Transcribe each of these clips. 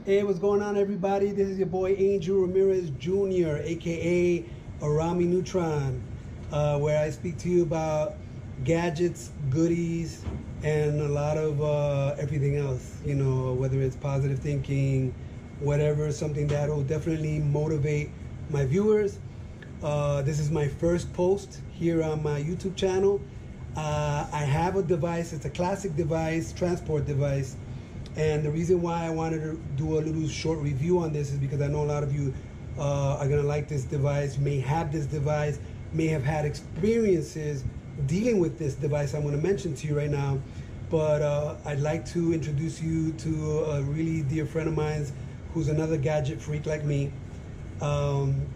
Hey, what's going on, everybody? This is your boy Angel Ramirez Jr., aka Arami Neutron, where I speak to you about gadgets, goodies, and a lot of everything else. You know, whether it's positive thinking, whatever, something that will definitely motivate my viewers. This is my first post here on my YouTube channel. I have a device. It's a classic device, transport device. And the reason why I wanted to do a little short review on this is because I know a lot of you are going to like this device, may have this device, may have had experiences dealing with this device I'm going to mention to you right now. But I'd like to introduce you to a really dear friend of mine who's another gadget freak like me. And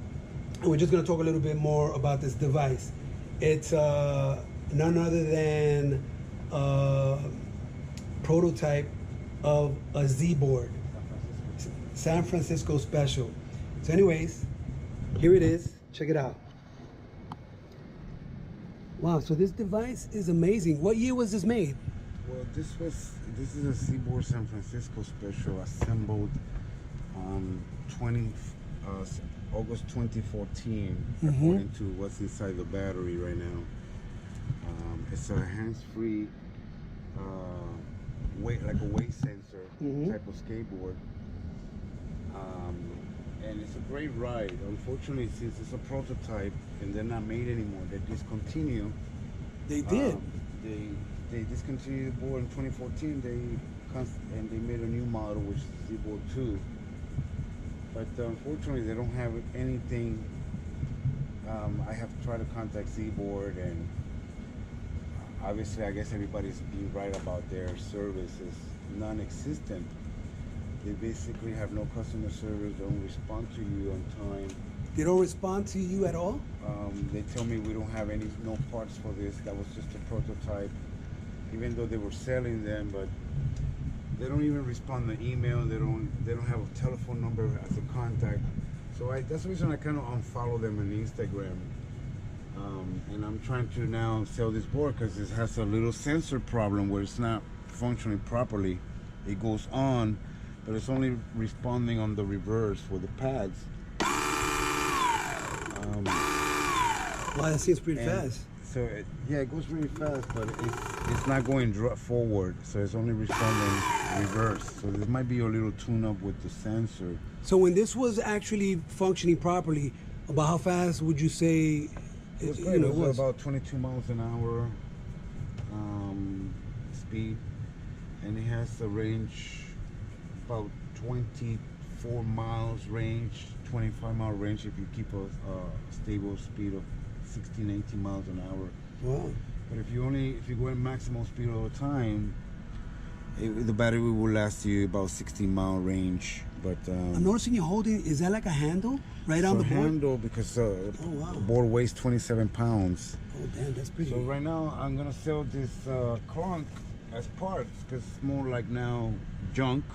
we're just going to talk a little bit more about this device. It's none other than a prototype of a Zboard, San Francisco special. So anyways, here it is. Check it out. Wow, so this device is amazing. What year was this made? Well, this is a Zboard San Francisco special assembled on August 2014, according to what's inside the battery right now. It's a hands-free weight, like a weight sensor type of skateboard, and it's a great ride. Unfortunately, since it's a prototype and they're not made anymore, they discontinue. They did. They discontinued the board in 2014. They made a new model, which is Zboard 2. But unfortunately, they don't have anything. I have tried to contact Zboard, and obviously, I guess everybody's being right about their service is non-existent. They basically have no customer service, don't respond to you on time. They don't respond to you at all? They tell me we don't have no parts for this. That was just a prototype, even though they were selling them, but they don't even respond to email. They don't have a telephone number as a contact. So that's the reason I kind of unfollow them on Instagram. And I'm trying to now sell this board because it has a little sensor problem where it's not functioning properly. It goes on, but it's only responding on the reverse for the pads. Wow, that seems pretty fast. So it goes really fast, but it's not going forward. So it's only responding reverse. So there might be a little tune-up with the sensor. So when this was actually functioning properly, about how fast would you say? It was about 22 miles an hour speed, and it has a range about 24 miles range, 25-mile range if you keep a stable speed of 16, 18 miles an hour. Wow! But if you go at maximum speed all the time, the battery will last you about 16-mile range. But I'm noticing you're holding. Is that like a handle right on the board? Handle because the board weighs 27 pounds. Oh damn, that's pretty. So right now I'm gonna sell this clunk as parts because it's more like now junk.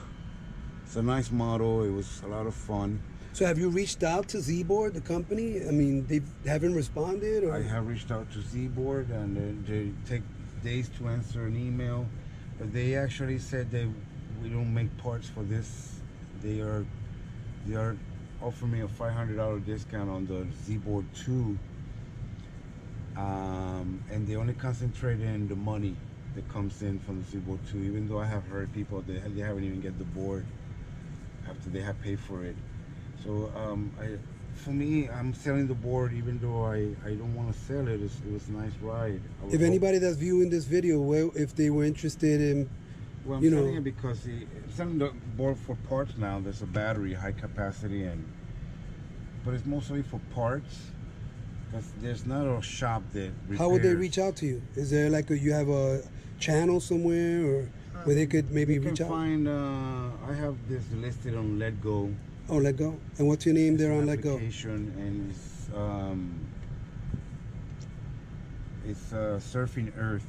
It's a nice model. It was a lot of fun. So have you reached out to Zboard, the company? I mean, they haven't responded, or? I have reached out to Zboard, and they take days to answer an email. But they actually said we don't make parts for this. They are offering me a $500 discount on the Zboard 2, and they only concentrate in the money that comes in from the Zboard 2. Even though I have heard people they haven't even get the board after they have paid for it. So for me, I'm selling the board even though I don't want to sell it. It was a nice ride. If anybody that's viewing this video, if they were interested in, well, I'm selling it because I'm selling the board for parts now. There's a battery, high capacity, but it's mostly for parts because there's not a shop that repairs. How would they reach out to you? Is there like you have a channel somewhere, or where they could maybe reach out? I have this listed on Let Go. Oh, Let Go. And what's your name there on Let Go? And it's Surfing Earth.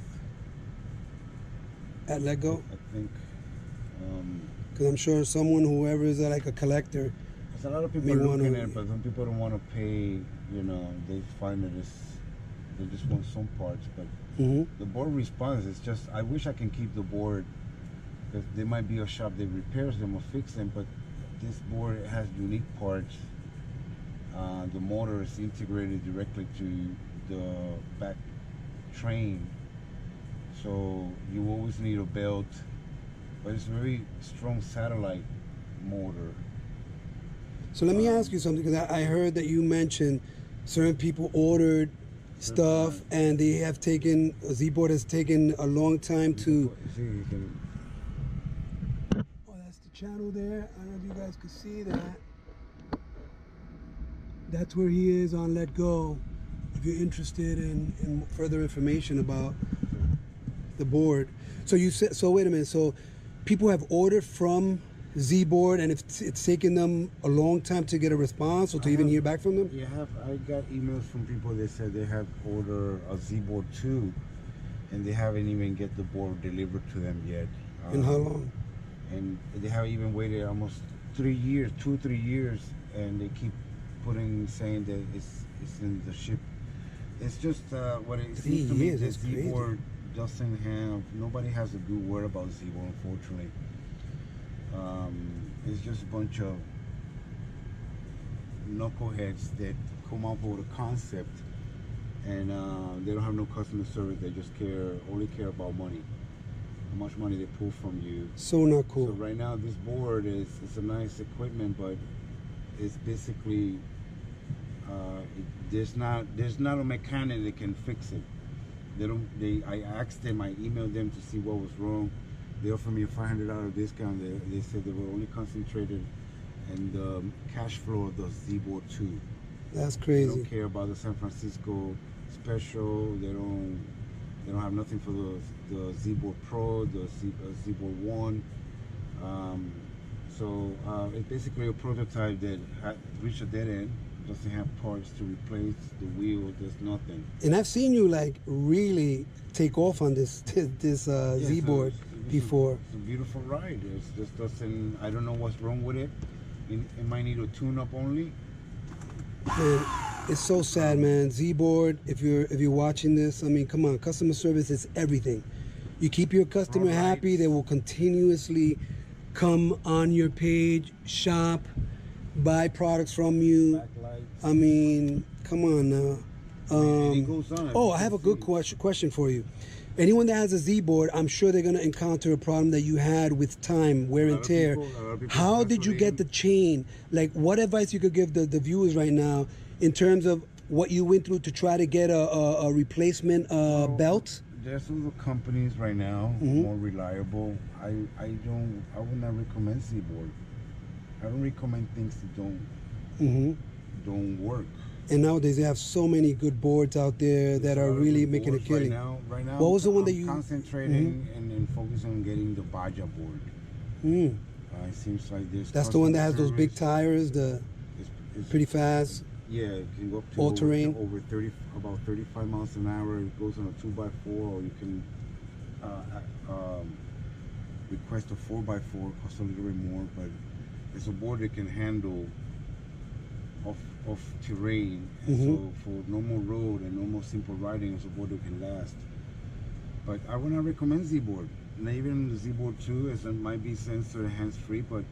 At Let Go? I think. Because I'm sure whoever is like a collector. There's a lot of people looking at it, but some people don't want to pay. They find that they just want some parts. But the board responds. It's just I wish I can keep the board because there might be a shop that repairs them or fix them, but this board has unique parts. The motor is integrated directly to the back train, so you always need a belt, but it's a very strong satellite motor. So let me ask you something, because I heard that you mentioned certain people ordered stuff and they have taken, Zboard has taken a long time to... See, you can, Oh, that's the channel there. I don't know if you guys could see that. That's where he is on Let Go. If you're interested in further information about the board. So you said, so wait a minute, so people have ordered from Zboard and it's taken them a long time to get a response or to even hear back from them? I got emails from people that said they have ordered a Zboard 2 and they haven't even get the board delivered to them yet. And how long? And they have even waited almost 3 years, 2-3 years, and they keep saying that it's in the ship. It's just what it seems to me. This Zboard doesn't have, nobody has a good word about Zboard, unfortunately. It's just a bunch of knuckleheads that come up with a concept, and they don't have no customer service. They just only care about money, how much money they pull from you. So not cool. So right now, this board it's a nice equipment, but it's basically there's not a mechanic that can fix it. I asked them, I emailed them to see what was wrong. They offered me a $500 discount. They said they were only concentrated in the cash flow of the Zboard 2. That's crazy. They don't care about the San Francisco special. They don't have nothing for the Zboard Pro, the Zboard 1. So it's basically a prototype that reached a dead end. Doesn't have parts to replace the wheel. There's nothing. And I've seen you like really take off on this Zboard before. It's a beautiful ride. It just doesn't. I don't know what's wrong with it. It might need a tune-up only. Man, it's so sad, man. Zboard, if you're watching this, I mean, come on, customer service is everything. You keep your customer happy, they will continuously come on your page, shop, buy products from you. I mean, come on now. I have a good question for you. Anyone that has a Zboard, I'm sure they're going to encounter a problem that you had with time, wear and tear. How did you get the chain? Like, what advice you could give the viewers right now in terms of what you went through to try to get a replacement belt? There's some companies right now more reliable. I would not recommend Zboard. I don't recommend things that don't work. And nowadays they have so many good boards out there that are really making a killing. Right now, what was the one that you concentrating and focusing on getting the Baja board? It seems like this. That's the one that has those big tires, it's pretty fast. Yeah, it can go up to all terrain, about 35 miles an hour. It goes on a 2x4, or you can request a 4x4. Costs a little bit more, but it's a board that can handle off terrain, and so for normal road and normal simple riding, it's a board that can last. But I would not recommend Zboard. And even the Zboard 2, as it might be sensor hands-free, but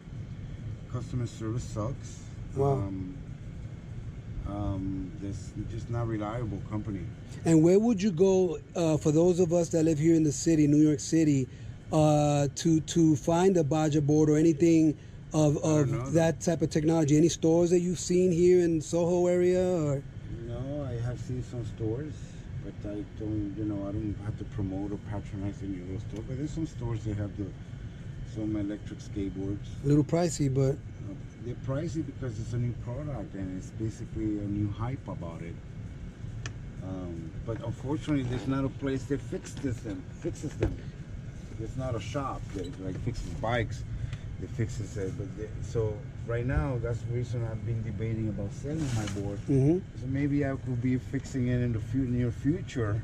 customer service sucks. Wow. It's just not reliable company. And where would you go for those of us that live here in the city, New York City, to find a Baja board or anything of that type of technology? Any stores that you've seen here in Soho area? Or? No, I have seen some stores, but I don't, I don't have to promote or patronize any of those stores. But there's some stores that have some electric skateboards. A little pricey, but they're pricey because it's a new product and it's basically a new hype about it. But unfortunately, there's not a place that fixes them. There's not a shop that like fixes bikes. That fixes it. So right now, that's the reason I've been debating about selling my board. So maybe I could be fixing it in the near future.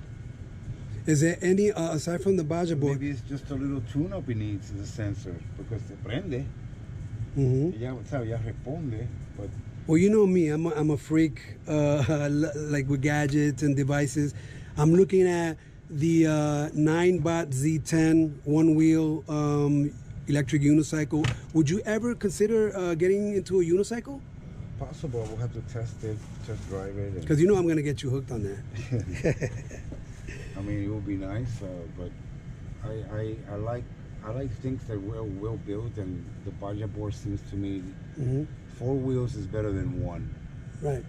Is there any aside from the Baja board? Maybe it's just a little tune-up it needs, the sensor, because it prende. Ya responde, but well, you know me, I'm a freak, like with gadgets and devices. I'm looking at the 9-bot Z10 one-wheel electric unicycle. Would you ever consider getting into a unicycle? Possible. We'll have to test drive it. Because you know I'm going to get you hooked on that. I mean, it would be nice, but I like things that are well built, and the Baja board seems to me 4 wheels is better than 1. Right.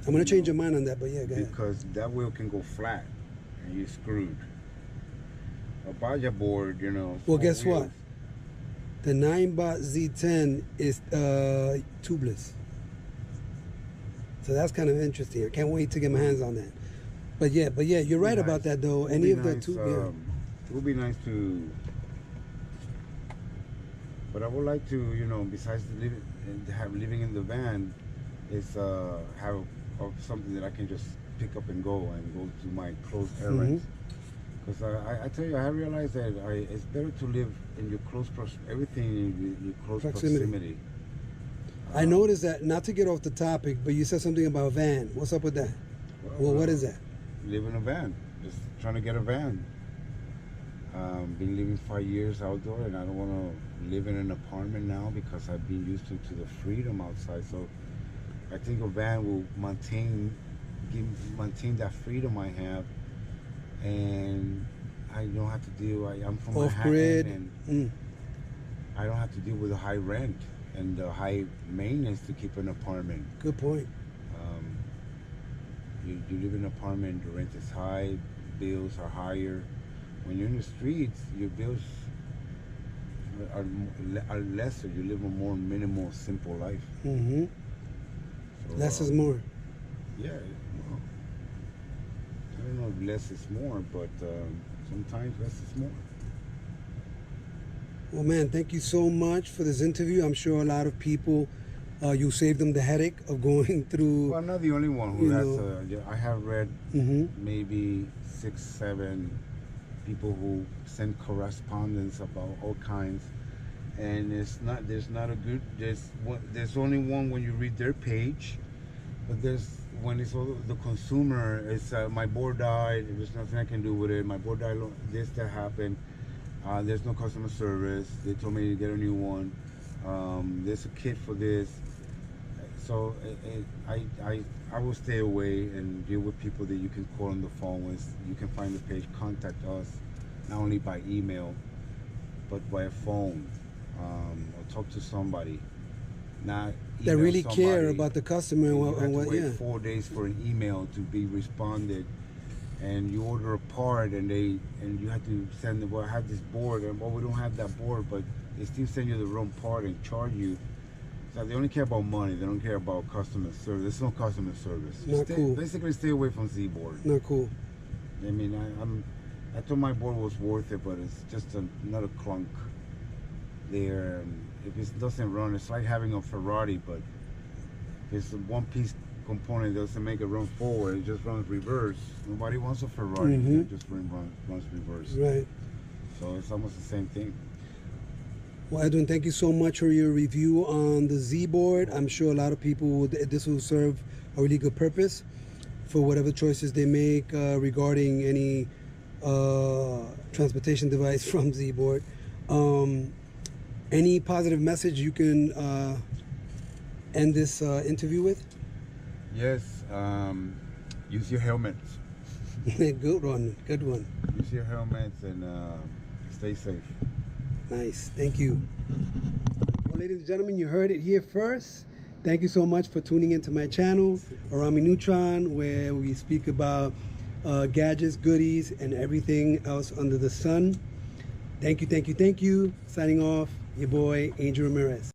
I'm going to change your mind on that, but yeah, go ahead. Because that wheel can go flat, and you're screwed. A Baja board, you know. Well, guess wheels. what? The 9-bot Z10 is tubeless. So that's kind of interesting. I can't wait to get my hands on that. But yeah, you're right about that though. Any of the two. It would be nice to. But I would like to, you know, besides living in the van, is have something that I can just pick up and go to my close errands. Because I tell you, I realize that it's better to live in your everything in your close proximity. I noticed that, not to get off the topic, but you said something about van. What's up with that? Well, what is that? Live in a van. Just trying to get a van. Been living 5 years outdoor, and I don't want to live in an apartment now because I've been used to the freedom outside. So I think a van will maintain that freedom I have, and I don't have to deal. I'm from Manhattan, and I don't have to deal with a high rent and the high maintenance to keep an apartment. Good point. You live in an apartment, the rent is high, bills are higher. When you're in the streets, your bills are lesser. You live a more minimal, simple life. So, less is more. Yeah. Well, I don't know if less is more, but sometimes less is more. Well, man, thank you so much for this interview. I'm sure a lot of people, you saved them the headache of going through. Well, I'm not the only one who has. I have read maybe 6, 7 people who send correspondence about all kinds, and there's only one when you read their page, but when it's all the consumer, it's my board died, there's nothing I can do with it, my board died, that happened, there's no customer service, they told me to get a new one, there's a kit for this. So I will stay away and deal with people that you can call on the phone with. You can find the page, contact us, not only by email, but by a phone, or talk to somebody. Not that really care about the customer and what. You have to wait 4 days for an email to be responded, and you order a part, and you have to send them. Well, I have this board, and well, we don't have that board, but they still send you the wrong part and charge you. So they only care about money. They don't care about customer service. There's no customer service. Not cool. Basically, stay away from Zboard. Not cool. I mean, I thought my board was worth it, but it's just another clunk there. And if it doesn't run, it's like having a Ferrari, but if it's a one-piece component that doesn't make it run forward, it just runs reverse. Nobody wants a Ferrari. It just runs reverse. Right. So it's almost the same thing. Well, Edwin, thank you so much for your review on the Zboard. I'm sure a lot of people, this will serve a really good purpose for whatever choices they make regarding any transportation device from Zboard. Any positive message you can end this interview with? Yes, use your helmets. Good one. Use your helmets and stay safe. Nice, thank you. Well, ladies and gentlemen, you heard it here first. Thank you so much for tuning into my channel, Arami Neutron, where we speak about gadgets, goodies, and everything else under the sun. Thank you. Signing off, your boy, Angel Ramirez.